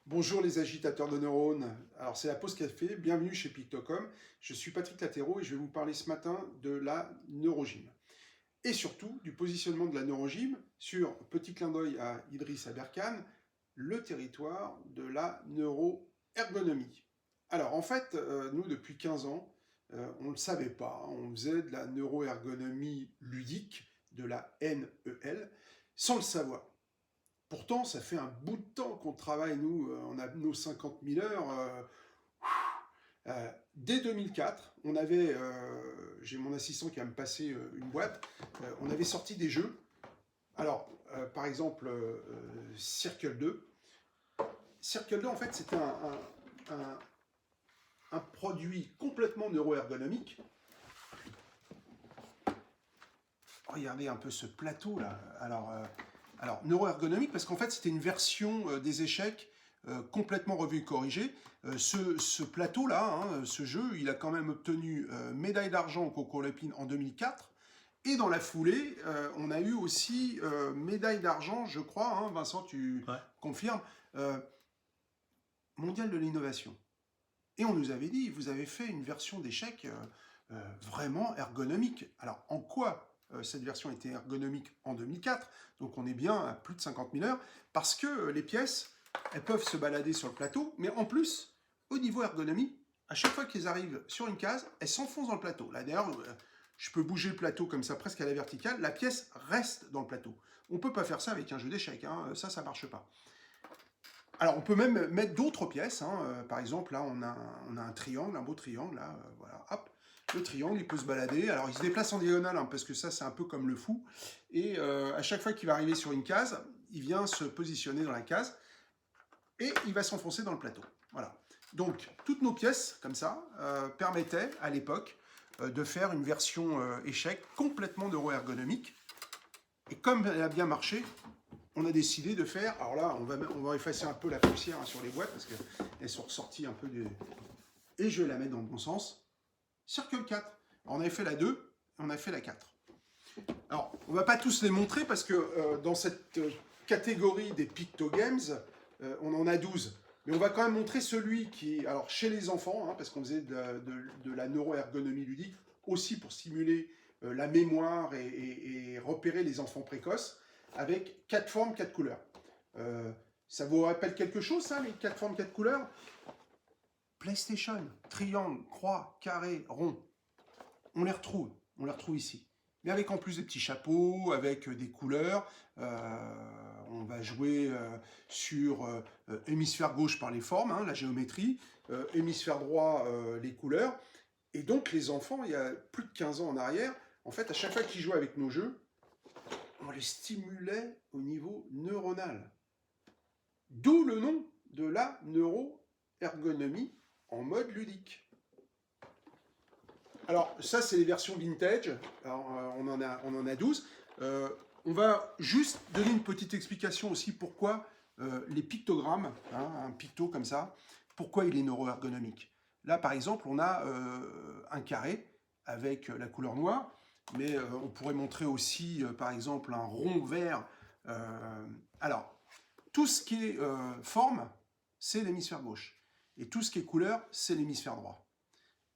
Bonjour les agitateurs de neurones, alors c'est la pause café, bienvenue chez Pictocom, je suis Patrick Lattéro et je vais vous parler ce matin de la neurogym. Et surtout du positionnement de la neurogym sur, petit clin d'œil à Idriss Aberkan, le territoire de la neuroergonomie. Alors en fait, nous depuis 15 ans, on ne le savait pas, hein, on faisait de la neuroergonomie ludique, de la NEL, sans le savoir. Pourtant, ça fait un bout de temps qu'on travaille, nous, on a nos 50 000 heures. Dès 2004, on avait, j'ai mon assistant qui a me passé une boîte, on avait sorti des jeux. Alors, par exemple, Circle 2. Circle 2, en fait, c'était un produit complètement neuroergonomique. Regardez un peu ce plateau là. Alors neuroergonomique, parce qu'en fait, c'était une version des échecs complètement revue et corrigée. Ce plateau-là, hein, ce jeu, il a quand même obtenu médaille d'argent au concours Lépine en 2004. Et dans la foulée, on a eu aussi médaille d'argent, je crois, hein, Vincent, tu Ouais. confirmes, mondial de l'innovation. Et on nous avait dit, vous avez fait une version d'échecs vraiment ergonomique. Alors, en quoi cette version était ergonomique en 2004? Donc, on est bien à plus de 50 000 heures, parce que les pièces, elles peuvent se balader sur le plateau, mais en plus, au niveau ergonomie, à chaque fois qu'elles arrivent sur une case, elles s'enfoncent dans le plateau. Là, d'ailleurs, je peux bouger le plateau comme ça, presque à la verticale, la pièce reste dans le plateau. On ne peut pas faire ça avec un jeu d'échecs, hein, ça ne marche pas. Alors, on peut même mettre d'autres pièces. Hein. Par exemple, là, on a un triangle, un beau triangle. Là, voilà, hop. Le triangle, il peut se balader. Alors, il se déplace en diagonale, hein, parce que ça, c'est un peu comme le fou. Et à chaque fois qu'il va arriver sur une case, il vient se positionner dans la case et il va s'enfoncer dans le plateau. Voilà. Donc, toutes nos pièces, comme ça, permettaient, à l'époque, de faire une version échec complètement neuroergonomique. Et comme elle a bien marché, on a décidé de faire, alors là, on va effacer un peu la poussière hein, sur les boîtes parce qu'elles sont ressorties un peu du... Et je vais la mettre dans le bon sens. Circle 4. Alors, on avait fait la 2, et on a fait la 4. Alors, on ne va pas tous les montrer parce que dans cette catégorie des pictogames, on en a 12. Mais on va quand même montrer celui qui, alors chez les enfants, hein, parce qu'on faisait de la neuroergonomie ludique, aussi pour stimuler la mémoire et repérer les enfants précoces, avec 4 formes, 4 couleurs. Ça vous rappelle quelque chose, ça, les 4 formes, 4 couleurs? PlayStation, triangle, croix, carré, rond. On les retrouve ici. Mais avec en plus des petits chapeaux, avec des couleurs. On va jouer sur hémisphère gauche par les formes, hein, la géométrie, hémisphère droit, les couleurs. Et donc les enfants, il y a plus de 15 ans en arrière, en fait, à chaque fois qu'ils jouaient avec nos jeux, on les stimulait au niveau neuronal. D'où le nom de la neuroergonomie en mode ludique. Alors, ça, c'est les versions vintage. Alors, on en a 12. On va juste donner une petite explication aussi pourquoi les pictogrammes, hein, un picto comme ça, pourquoi il est neuroergonomique. Là, par exemple, on a un carré avec la couleur noire, mais on pourrait montrer aussi, par exemple, un rond vert. Alors, tout ce qui est forme, c'est l'hémisphère gauche. Et tout ce qui est couleur, c'est l'hémisphère droit.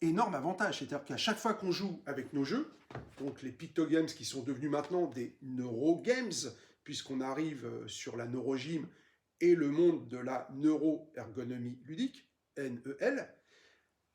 Énorme avantage, c'est-à-dire qu'à chaque fois qu'on joue avec nos jeux, donc les pictogames qui sont devenus maintenant des neurogames, puisqu'on arrive sur la neurogym et le monde de la neuroergonomie ludique, NEL,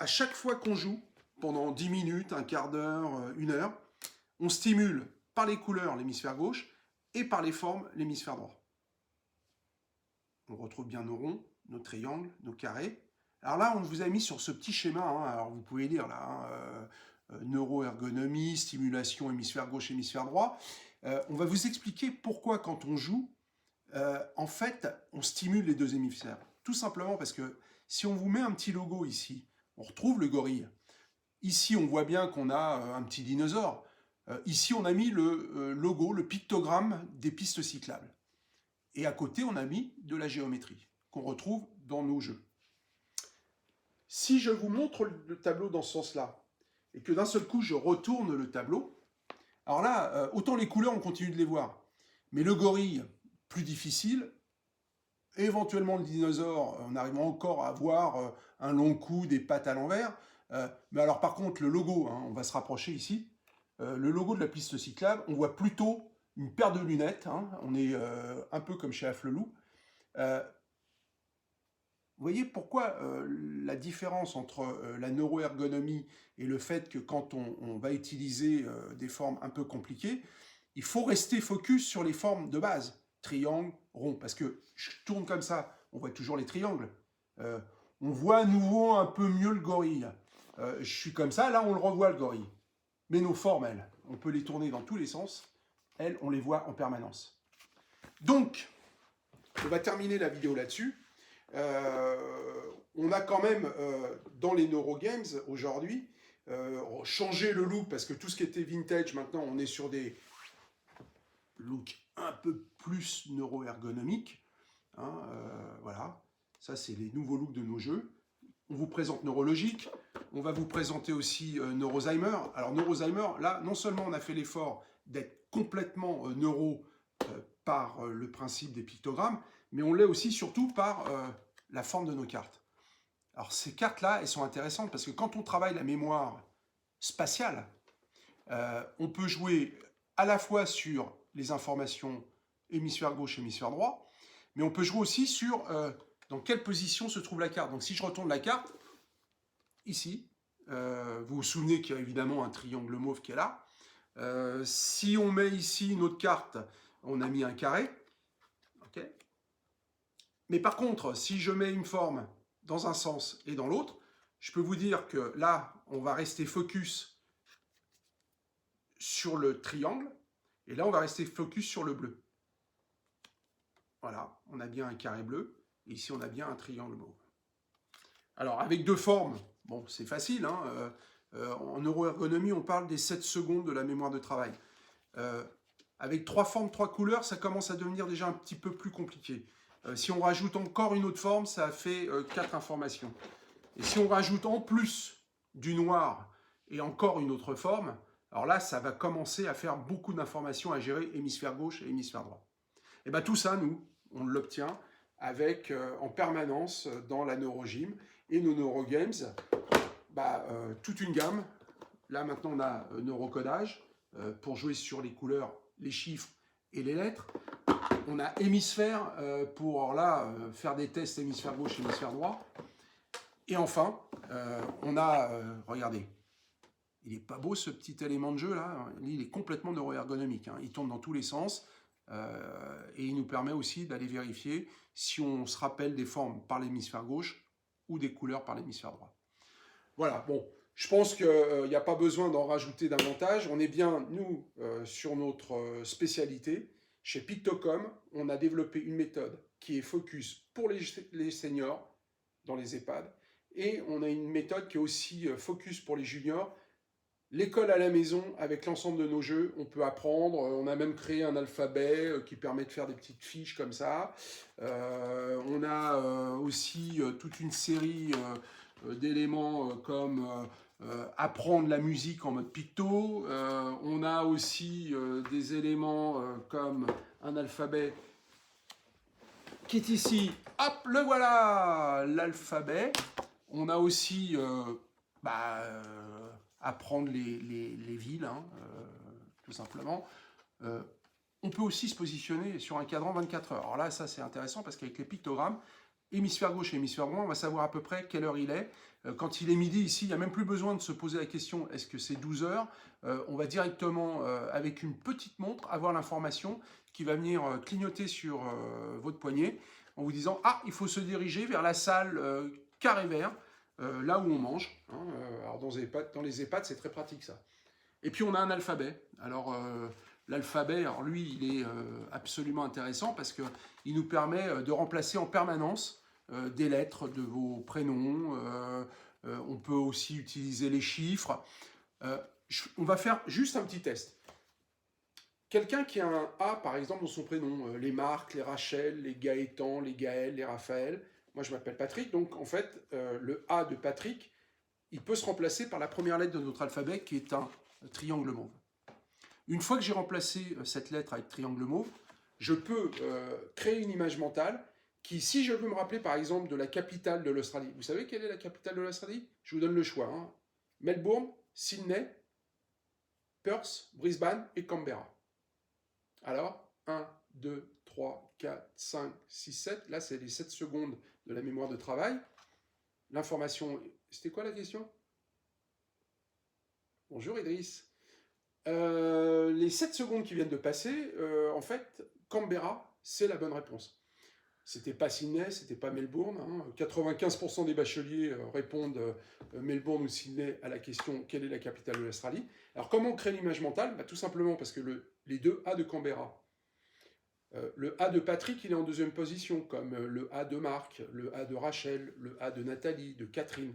à chaque fois qu'on joue, pendant 10 minutes, un quart d'heure, une heure, on stimule par les couleurs l'hémisphère gauche et par les formes l'hémisphère droit. On retrouve bien nos ronds, nos triangles, nos carrés. Alors là, on vous a mis sur ce petit schéma, hein, alors vous pouvez lire là, hein, neuroergonomie, stimulation hémisphère gauche, hémisphère droit. On va vous expliquer pourquoi quand on joue, en fait, on stimule les deux hémisphères. Tout simplement parce que si on vous met un petit logo ici, on retrouve le gorille. Ici, on voit bien qu'on a un petit dinosaure. Ici, on a mis le logo, le pictogramme des pistes cyclables. Et à côté, on a mis de la géométrie qu'on retrouve dans nos jeux. Si je vous montre le tableau dans ce sens-là, et que d'un seul coup, je retourne le tableau, alors là, autant les couleurs, on continue de les voir. Mais le gorille, plus difficile, éventuellement le dinosaure, en arrivant encore à avoir un long cou, des pattes à l'envers. Mais alors par contre, le logo, hein, on va se rapprocher ici, le logo de la piste cyclable, on voit plutôt une paire de lunettes, hein, on est un peu comme chez Afflelou. Vous voyez pourquoi la différence entre la neuroergonomie et le fait que quand on va utiliser des formes un peu compliquées, il faut rester focus sur les formes de base, triangle, rond, parce que je tourne comme ça, on voit toujours les triangles. Euh, on voit à nouveau un peu mieux le gorille. Je suis comme ça, là on le revoit le gorille. Mais nos formes, elles, on peut les tourner dans tous les sens, elles, on les voit en permanence. Donc, on va terminer la vidéo là-dessus. On a quand même, dans les neurogames, aujourd'hui, changé le look, parce que tout ce qui était vintage, maintenant, on est sur des looks un peu plus neuroergonomiques. Hein, voilà, ça, c'est les nouveaux looks de nos jeux. On vous présente Neurologic, on va vous présenter aussi Neurozymer. Alors Neurozymer, là, non seulement on a fait l'effort d'être complètement neuro par le principe des pictogrammes, mais on l'est aussi surtout par la forme de nos cartes. Alors ces cartes-là, elles sont intéressantes parce que quand on travaille la mémoire spatiale, on peut jouer à la fois sur les informations hémisphère gauche, hémisphère droit, mais on peut jouer aussi sur dans quelle position se trouve la carte. Donc si je retourne la carte, ici, vous vous souvenez qu'il y a évidemment un triangle mauve qui est là. Si on met ici une autre carte, on a mis un carré. Okay. Mais par contre, si je mets une forme dans un sens et dans l'autre, je peux vous dire que là, on va rester focus sur le triangle, et là, on va rester focus sur le bleu. Voilà, on a bien un carré bleu, et ici, on a bien un triangle mauve. Alors, avec deux formes, bon, c'est facile, hein, en neuroergonomie, on parle des 7 secondes de la mémoire de travail. Avec 3 formes, 3 couleurs, ça commence à devenir déjà un petit peu plus compliqué. Si on rajoute encore une autre forme, ça fait 4 informations. Et si on rajoute en plus du noir et encore une autre forme, alors là, ça va commencer à faire beaucoup d'informations à gérer hémisphère gauche et hémisphère droit. Et bien tout ça, nous, on l'obtient avec en permanence dans la neurogym et nos neurogames, toute une gamme. Là maintenant, on a neurocodage pour jouer sur les couleurs, les chiffres et les lettres. On a hémisphère pour là faire des tests hémisphère gauche, hémisphère droit. Et enfin, on a, regardez, il n'est pas beau ce petit élément de jeu là, il est complètement neuroergonomique, hein. Il tourne dans tous les sens et il nous permet aussi d'aller vérifier si on se rappelle des formes par l'hémisphère gauche ou des couleurs par l'hémisphère droit. Voilà, bon, je pense qu'il n'y a pas besoin d'en rajouter davantage. On est bien, nous, sur notre spécialité. Chez Pictocom, on a développé une méthode qui est focus pour les seniors dans les EHPAD, et on a une méthode qui est aussi focus pour les juniors. L'école à la maison, avec l'ensemble de nos jeux, on peut apprendre. On a même créé un alphabet qui permet de faire des petites fiches comme ça. On a aussi toute une série d'éléments comme apprendre la musique en mode picto. On a aussi des éléments comme un alphabet qui est ici. Hop, le voilà, l'alphabet. On a aussi apprendre les villes, hein, tout simplement. On peut aussi se positionner sur un cadran 24 heures. Alors là, ça c'est intéressant parce qu'avec les pictogrammes, hémisphère gauche et hémisphère droit, on va savoir à peu près quelle heure il est. Quand il est midi ici, il n'y a même plus besoin de se poser la question est-ce que c'est 12 heures. On va directement, avec une petite montre, avoir l'information qui va venir clignoter sur votre poignet en vous disant ah, il faut se diriger vers la salle carré vert, là où on mange. Hein, alors dans les EHPAD, c'est très pratique ça. Et puis on a un alphabet. Alors l'alphabet, alors lui, il est absolument intéressant parce qu'il nous permet de remplacer en permanence des lettres de vos prénoms. On peut aussi utiliser les chiffres. On va faire juste un petit test. Quelqu'un qui a un A, par exemple, dans son prénom, les Marc, les Rachel, les Gaëtan, les Gaël, les Raphaël. Moi, je m'appelle Patrick, donc en fait, le A de Patrick, il peut se remplacer par la première lettre de notre alphabet, qui est un triangle mauve. Une fois que j'ai remplacé cette lettre avec triangle mauve, je peux créer une image mentale qui, si je veux me rappeler par exemple de la capitale de l'Australie, vous savez quelle est la capitale de l'Australie? Je vous donne le choix. Hein. Melbourne, Sydney, Perth, Brisbane et Canberra. Alors, 1, 2, 3, 4, 5, 6, 7. Là, c'est les 7 secondes de la mémoire de travail. L'information... C'était quoi la question? Bonjour Idriss. Les 7 secondes qui viennent de passer, en fait, Canberra, c'est la bonne réponse. C'était pas Sydney, c'était pas Melbourne. Hein. 95% des bacheliers répondent Melbourne ou Sydney à la question quelle est la capitale de l'Australie. Alors comment on crée l'image mentale? Tout simplement parce que les deux A de Canberra, le A de Patrick, il est en deuxième position, comme le A de Marc, le A de Rachel, le A de Nathalie, de Catherine.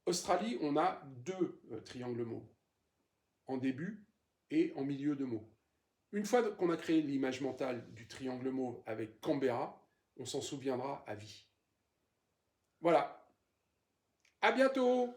Australie, on a deux triangles mots, en début et en milieu de mots. Une fois qu'on a créé l'image mentale du triangle mauve avec Canberra, on s'en souviendra à vie. Voilà. À bientôt!